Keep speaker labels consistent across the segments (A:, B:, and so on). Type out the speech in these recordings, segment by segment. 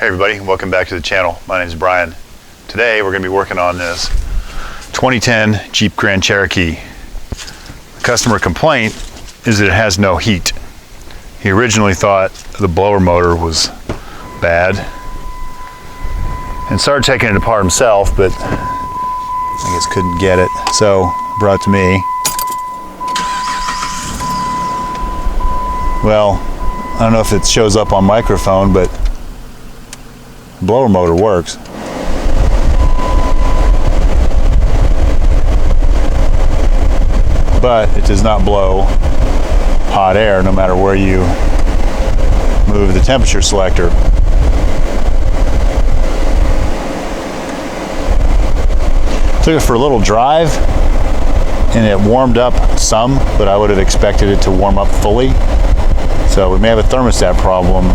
A: Hey everybody, welcome back to the channel. My name is Brian. Today we're going to be working on this 2010 Jeep Grand Cherokee. The customer complaint is that it has no heat. He originally thought the blower motor was bad and started taking it apart himself, but I guess couldn't get it, so brought it to me. Well, I don't know if it shows up on microphone, but the blower motor works. But it does not blow hot air no matter where you move the temperature selector. Took it for a little drive and it warmed up some, but I would have expected it to warm up fully. So we may have a thermostat problem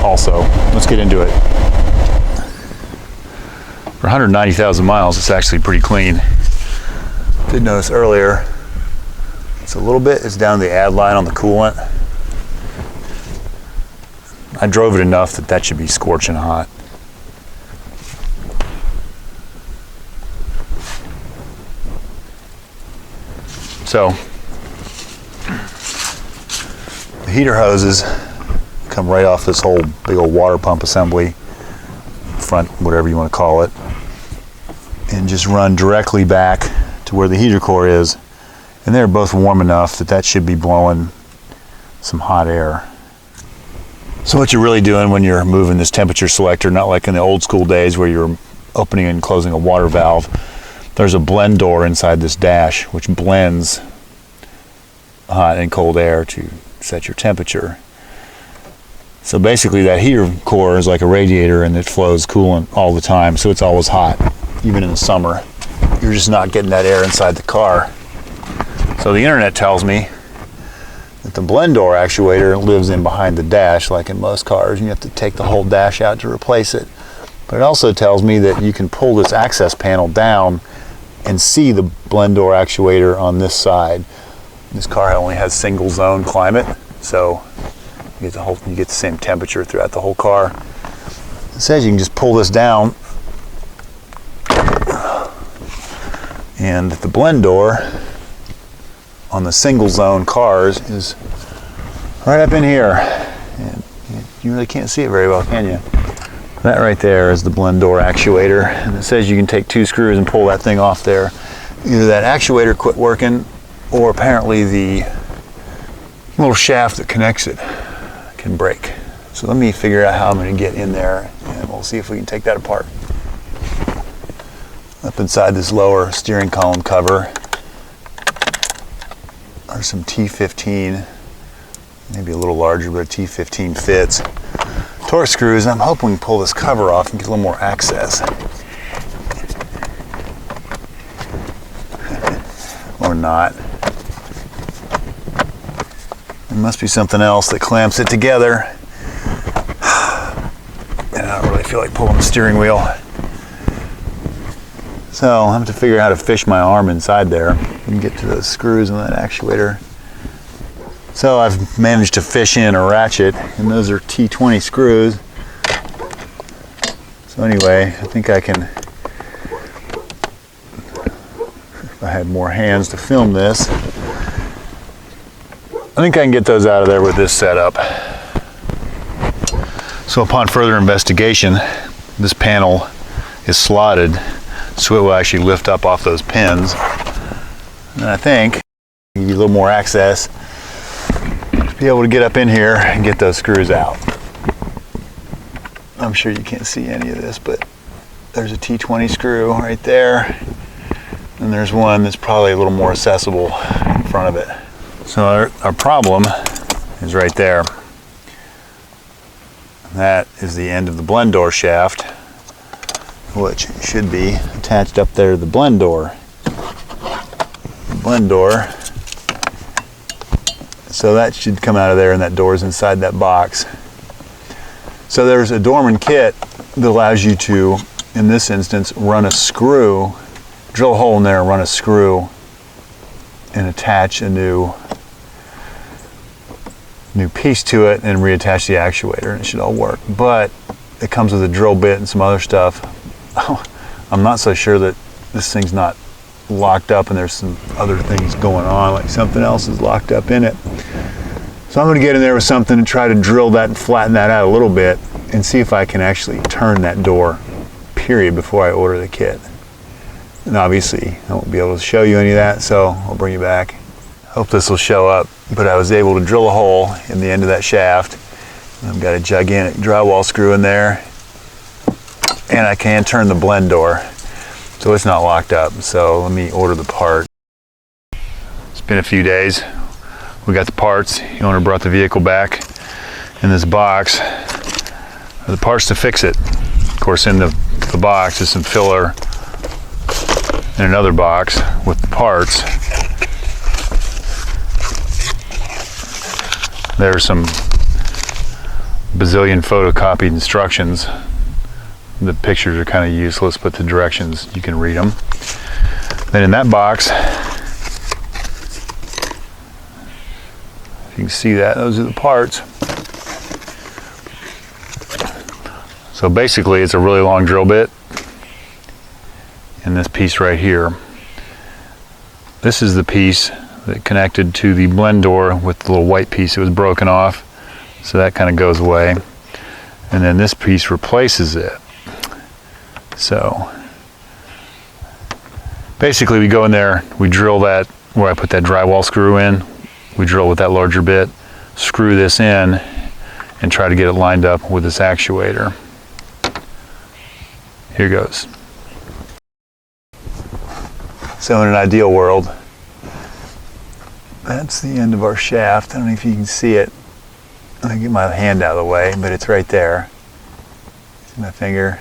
A: also. Let's get into it. For 190,000 miles, it's actually pretty clean. Did notice earlier, it's a little bit, it's down the add line on the coolant. I drove it enough that that should be scorching hot. So, the heater hoses come right off this whole big old water pump assembly, front, whatever you want to call it, and just run directly back to where the heater core is, and they're both warm enough that that should be blowing some hot air. So what you're really doing when you're moving this temperature selector, not like in the old school days where you're opening and closing a water valve, there's a blend door inside this dash which blends hot and cold air to set your temperature. So basically that heater core is like a radiator and it flows coolant all the time, so it's always hot, even in the summer. You're just not getting that air inside the car. So the internet tells me that the blend door actuator lives in behind the dash like in most cars, and you have to take the whole dash out to replace it. But it also tells me that you can pull this access panel down and see the blend door actuator on this side. This car only has single zone climate, so you get the same temperature throughout the whole car. It says you can just pull this down, and the blend door on the single zone cars is right up in here. And you really can't see it very well, can you? That right there is the blend door actuator, and it says you can take 2 screws and pull that thing off there. Either that actuator quit working, or apparently the little shaft that connects it can break. So let me figure out how I'm going to get in there, and we'll see if we can take that apart. Up inside this lower steering column cover are some T15, maybe a little larger, but a T15 fits. Torque screws, and I'm hoping we can pull this cover off and get a little more access. Or not. There must be something else that clamps it together. And I don't really feel like pulling the steering wheel. So I'll have to figure out how to fish my arm inside there and get to those screws and that actuator. So I've managed to fish in a ratchet, and those are T20 screws. So anyway, I think I can, if I had more hands to film this, I think I can get those out of there with this setup. So upon further investigation, this panel is slotted so it will actually lift up off those pins. And I think you get a little more access to be able to get up in here and get those screws out. I'm sure you can't see any of this, but there's a T20 screw right there. And there's one that's probably a little more accessible in front of it. So our problem is right there. That is the end of the blend door shaft, which should be attached up there to the blend door. The blend door. So that should come out of there, and that door's inside that box. So there's a Dorman kit that allows you to, in this instance, run a screw, drill a hole in there and run a screw and attach a new new piece to it and reattach the actuator, and it should all work. But it comes with a drill bit and some other stuff. I'm not so sure that this thing's not locked up and there's some other things going on, like something else is locked up in it. So I'm going to get in there with something and try to drill that and flatten that out a little bit and see if I can actually turn that door, period, before I order the kit. And obviously I won't be able to show you any of that, so I'll bring you back. Hope this will show up, but I was able to drill a hole in the end of that shaft. I've got a gigantic drywall screw in there, and I can turn the blend door, so it's not locked up. So let me order the part. It's been a few days. We got the parts. The owner brought the vehicle back. In this box are the parts to fix it. Of course, in the box is some filler and another box with the parts. There's some bazillion photocopied instructions. The pictures are kind of useless, but the directions, you can read them. Then in that box, if you can see that, those are the parts. So basically it's a really long drill bit. And this piece right here, this is the piece that connected to the blend door with the little white piece that was broken off. So that kind of goes away. And then this piece replaces it. So basically we go in there, we drill that where I put that drywall screw in, we drill with that larger bit, screw this in, and try to get it lined up with this actuator. Here goes. So in an ideal world, that's the end of our shaft. I don't know if you can see it. Let me get my hand out of the way, but it's right there. See my finger,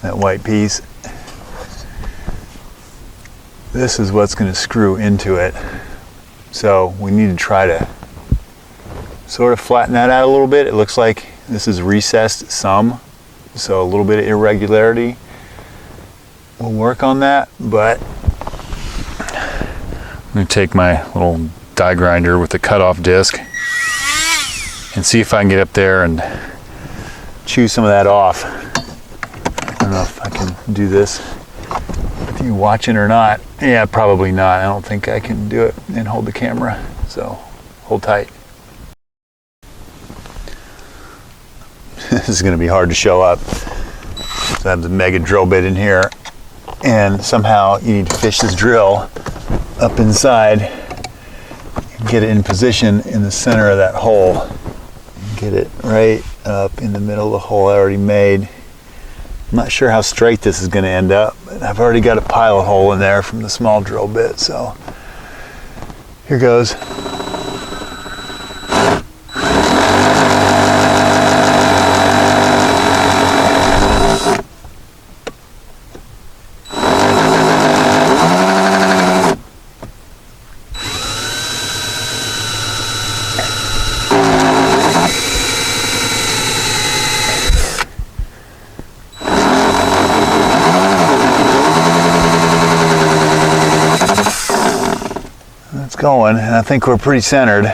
A: that white piece. This is what's going to screw into it. So we need to try to sort of flatten that out a little bit. It looks like this is recessed some, so a little bit of irregularity. We'll work on that, but I'm going to take my little die grinder with the cutoff disc and see if I can get up there and chew some of that off. I don't know if I can do this with you watching or not. Yeah, probably not. I don't think I can do it and hold the camera, so hold tight. This is going to be hard to show up. So I have the mega drill bit in here, and somehow you need to fish this drill up inside and get it in position in the center of that hole. Get it right up in the middle of the hole I already made. I'm not sure how straight this is going to end up, but I've already got a pilot hole in there from the small drill bit, so here goes. Going, and I think we're pretty centered.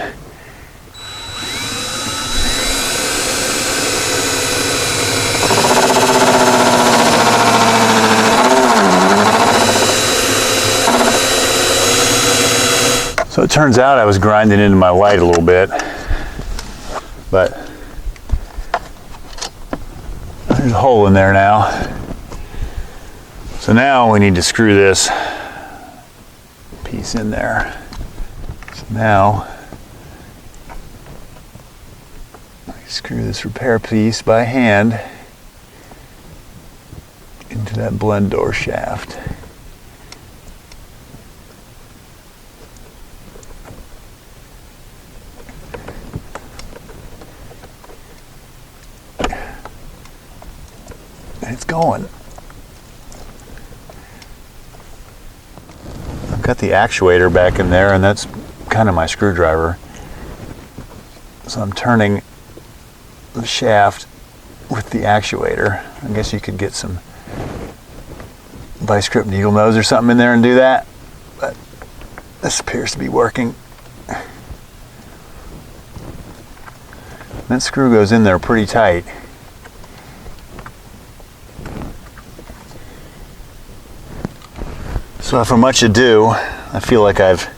A: So it turns out I was grinding into my light a little bit, but there's a hole in there now. So now we need to screw this piece in there. Now, I screw this repair piece by hand into that blend door shaft. And it's going. I've got the actuator back in there, and that's kind of my screwdriver. So I'm turning the shaft with the actuator. I guess you could get some vice grip needle nose or something in there and do that, but this appears to be working. That screw goes in there pretty tight. So after much ado, I feel like I've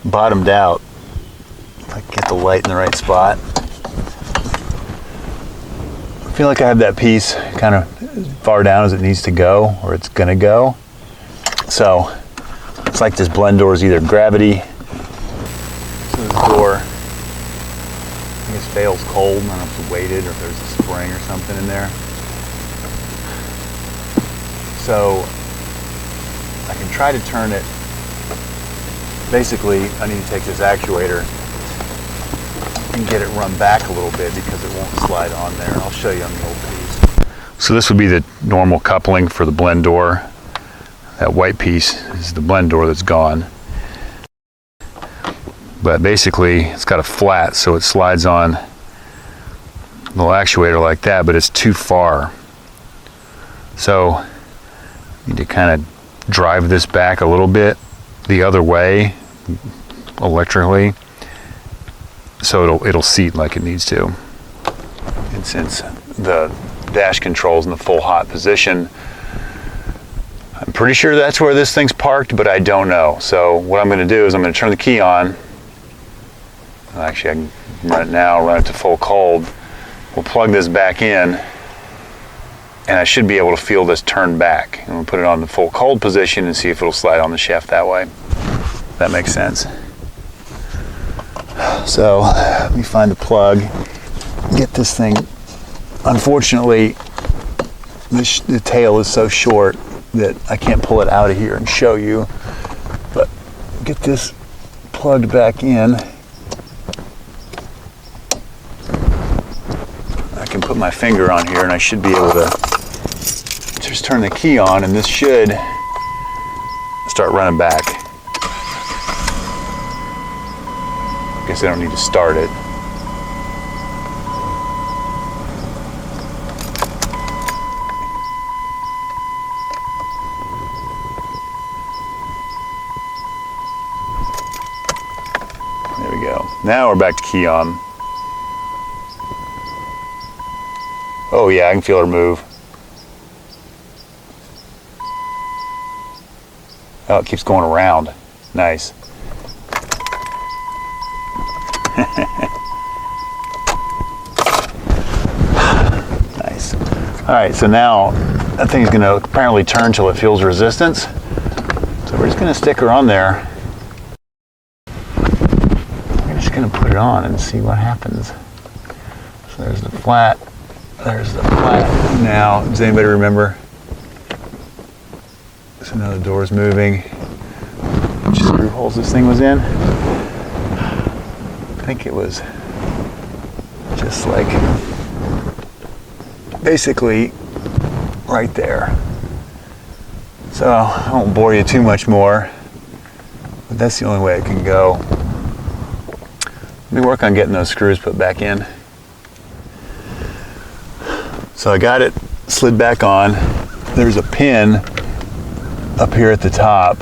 A: bottomed out. If I can get the light in the right spot. I feel like I have that piece kind of as far down as it needs to go, or it's gonna go. So it's like this blend door is either gravity. So this door, I guess, fails cold. I don't know if it's weighted or if there's a spring or something in there. So I can try to turn it. Basically, I need to take this actuator and get it run back a little bit because it won't slide on there. I'll show you on the old piece. So this would be the normal coupling for the blend door. That white piece is the blend door that's gone. But basically, it's got a flat, so it slides on a little actuator like that, but it's too far. So you need to kind of drive this back a little bit the other way electrically, so it'll seat like it needs to. And since the dash control's in the full hot position, I'm pretty sure that's where this thing's parked, but I don't know. So what I'm going to do is I'm going to turn the key on. Actually, I can run it now, run it to full cold. We'll plug this back in, and I should be able to feel this turn back. And we'll put it on the full cold position and see if it'll slide on the shaft that way. That makes sense. So let me find the plug, get this thing. Unfortunately, the tail is so short that I can't pull it out of here and show you, but get this plugged back in. I can put my finger on here and I should be able to just turn the key on, and this should start running back. Guess I don't need to start it. There we go. Now we're back to key on. Oh yeah, I can feel her move. Oh, it keeps going around. Nice. Nice. All right, so now that thing's going to apparently turn till it feels resistance. So we're just going to stick her on there. We're just going to put it on and see what happens. So there's the flat. There's the flat. Now, does anybody remember? So now the door's moving. Which screw holes this thing was in? I think it was just like basically right there. So I won't bore you too much more, but that's the only way it can go. Let me work on getting those screws put back in. So I got it slid back on. There's a pin up here at the top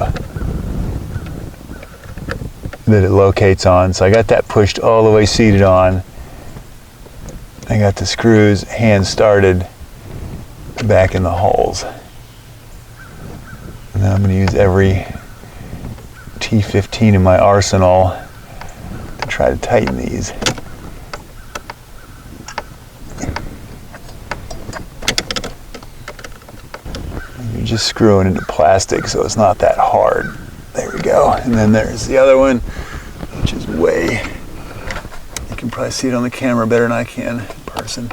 A: that it locates on. So I got that pushed all the way seated on. I got the screws hand started back in the holes. And then I'm going to use every T15 in my arsenal to try to tighten these. You're just screwing into plastic, so it's not that hard. There we go. And then there's the other one, which is way, you can probably see it on the camera better than I can in person,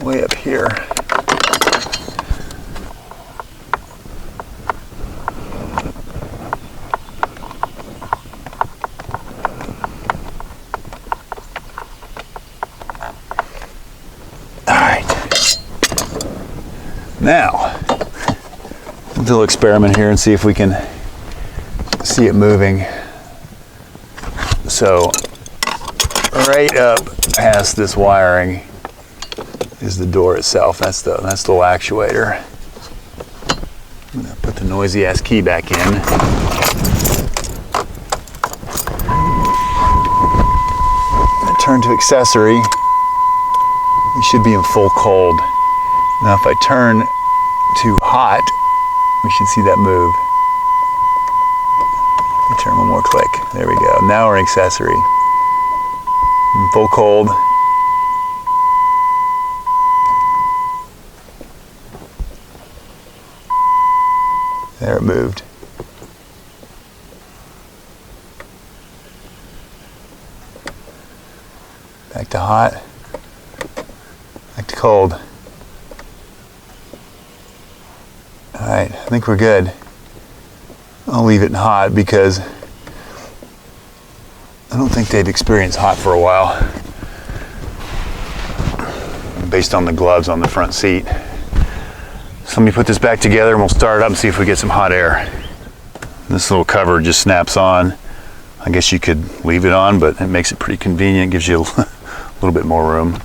A: way up here. All right. Now, we'll do a little experiment here and see if we can see it moving. So right up past this wiring is the door itself. That's the little actuator. I'm gonna put the noisy ass key back in. I'm gonna turn to accessory. We should be in full cold. Now if I turn to hot, we should see that move. Let me turn one more click. There we go. Now we're in accessory. In full cold. There, it moved. Back to hot. Back to cold. Alright, I think we're good. I'll leave it in hot because I don't think they've experienced hot for a while, based on the gloves on the front seat. So let me put this back together and we'll start it up and see if we get some hot air. This little cover just snaps on. I guess you could leave it on, but it makes it pretty convenient, gives you a little bit more room.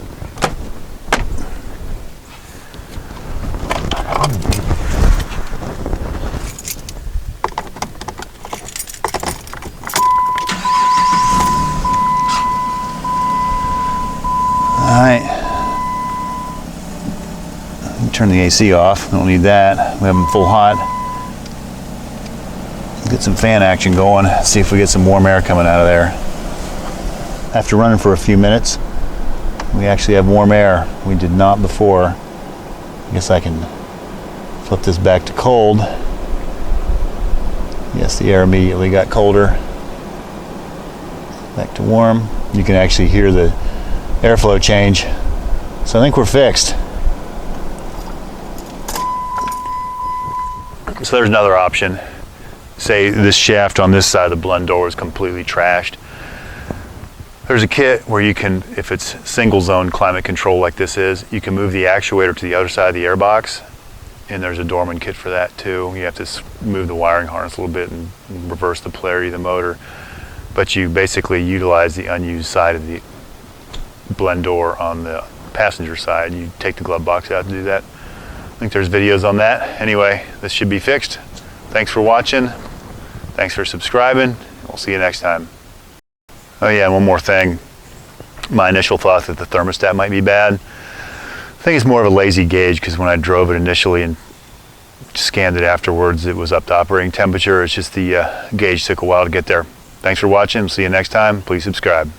A: Turn the AC off. Don't need that. We have them full hot. Get some fan action going. See if we get some warm air coming out of there. After running for a few minutes, we actually have warm air. We did not before. I guess I can flip this back to cold. Yes, the air immediately got colder. Back to warm. You can actually hear the airflow change. So I think we're fixed. So there's another option. Say this shaft on this side of the blend door is completely trashed. There's a kit where you can, if it's single zone climate control like this is, you can move the actuator to the other side of the airbox. And there's a Dorman kit for that too. You have to move the wiring harness a little bit and reverse the polarity of the motor. But you basically utilize the unused side of the blend door on the passenger side. You take the glove box out to do that. I think there's videos on that. Anyway, this should be fixed. Thanks for watching. Thanks for subscribing. We'll see you next time. Oh yeah, and one more thing. My initial thought that the thermostat might be bad. I think it's more of a lazy gauge because when I drove it initially and scanned it afterwards, it was up to operating temperature. It's just the gauge took a while to get there. Thanks for watching. See you next time. Please subscribe.